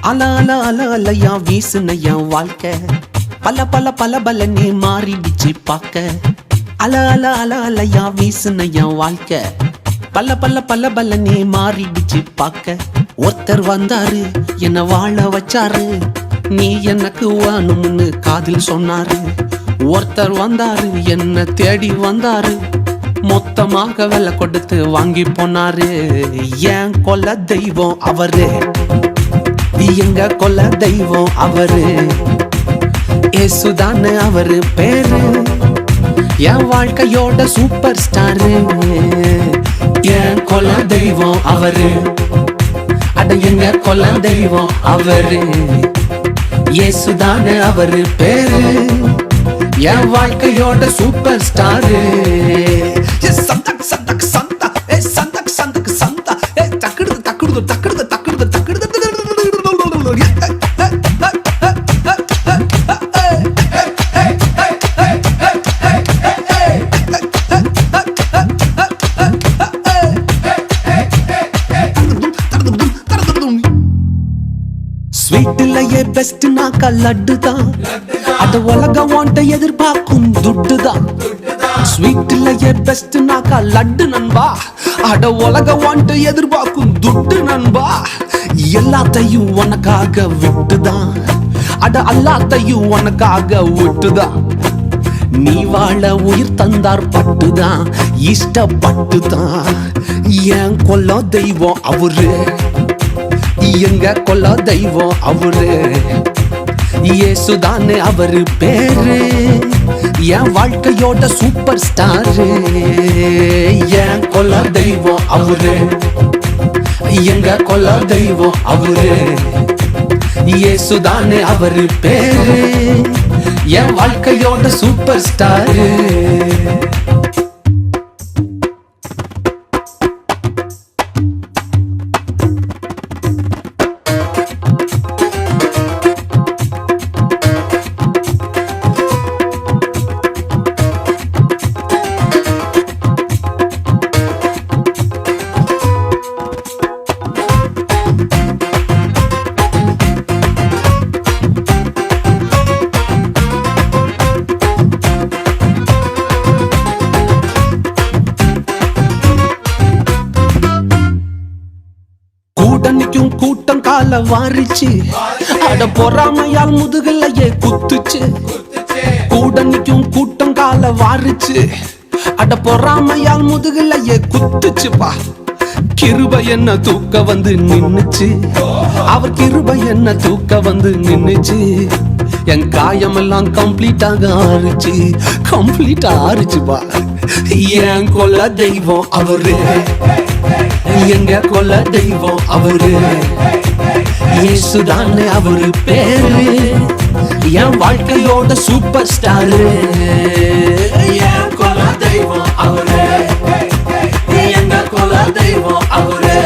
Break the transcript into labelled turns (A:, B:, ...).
A: அல அல அல அலையா வீசுன என் வாழ்க்கை பல பல பல பல நீ மாறிடுச்சு பாக்க. அல அல அல அலையா வீசுன என் வாழ்க்கை பல பல பல பல நீ மாறிடுச்சு பாக்க. ஒருத்தர் வந்தாரு என்ன வாழ வச்சாரு, நீ எனக்கு வேணும்னு காதில் சொன்னாரு. ஒருத்தர் வந்தாரு என்ன தேடி வந்தாரு, மொத்தமாக விலை கொடுத்து வாங்கி போனாரு. என் கொல்ல தெய்வம் அவரு, எங்க கொல்ல தெய்வம் அவரு. ஏசுதானு அவரு பேரு, என் வாழ்க்கையோட சூப்பர் ஸ்டாரு. என் கொல்ல தெய்வம் அவரு, அட எங்க கொல்ல தெய்வம் அவரு. ஏசுதானு அவரு பேரு, என் வாழ்க்கையோட சூப்பர் ஸ்டாரு. சந்தக் சந்தக் சந்தா, சந்தக் சந்தக் சந்தா, தக்குடுது தக்குடுது தக்குடுது தக்குடுது தக்குடுது. ஸ்வீட்லயே பெஸ்ட் நாக்கா லட்டு தான், அத உலகம் வாண்ட எதிர்பார்க்கும் துட்டு தான். ஸ்வீட்லயே பெஸ்ட் நாக்கா லட்டு நண்பா, அட உலகம் வாண்ட எதிர்பார்க்கும் துட்டு நண்பா. எல்லாத்தையும் உனக்காக விட்டுதான், அட எல்லாத்தையும் உனக்காக விட்டுதான். நீ வாழ உயிர் தந்தார் பட்டுதான், இஷ்டப்பட்டுதான். என் கொல்ல தெய்வம் அவரு, எங்க கொல்ல தெய்வம் அவரு. ஏசுதானு அவரு பேரு, என் வாழ்க்கையோட சூப்பர் ஸ்டாரு. என் கொல்ல தெய்வம் அவரு, எங்க கொல்ல தெய்வம் அவரு. ஏசுதானு அவரு பேரு, என் வாழ்க்கையோட சூப்பர் ஸ்டாரு. கூட்டணிக்கும் கூட்டம் கால வாரிச்சு, அட பொறாமையால் முதுகலையே குத்துச்சு. கூட்டணிக்கும் கூட்டம் கால வாரிச்சு, அட பொறாமையால் முதுகலையே குத்துச்சுப்பா. கிருபை என்ன தூக்க வந்து நின்னுச்சு, அவர் கிருபை என்ன தூக்க வந்து நின்னுச்சு. என் காயமெல்லாம் கம்ப்ளீட்டாக ஆறுச்சு, கம்ப்ளீட்டா ஆறுச்சுப்பா. என் கொல்ல தெய்வம் அவரு, எங்க கொல்ல தெய்வம் அவரு. ஏசுதானு அவரு பேரு, என் வாழ்க்கையோட சூப்பர் ஸ்டாரு. என் கொல்ல தெய்வம் அவரு, எங்க கொல்ல தெய்வம் அவரு.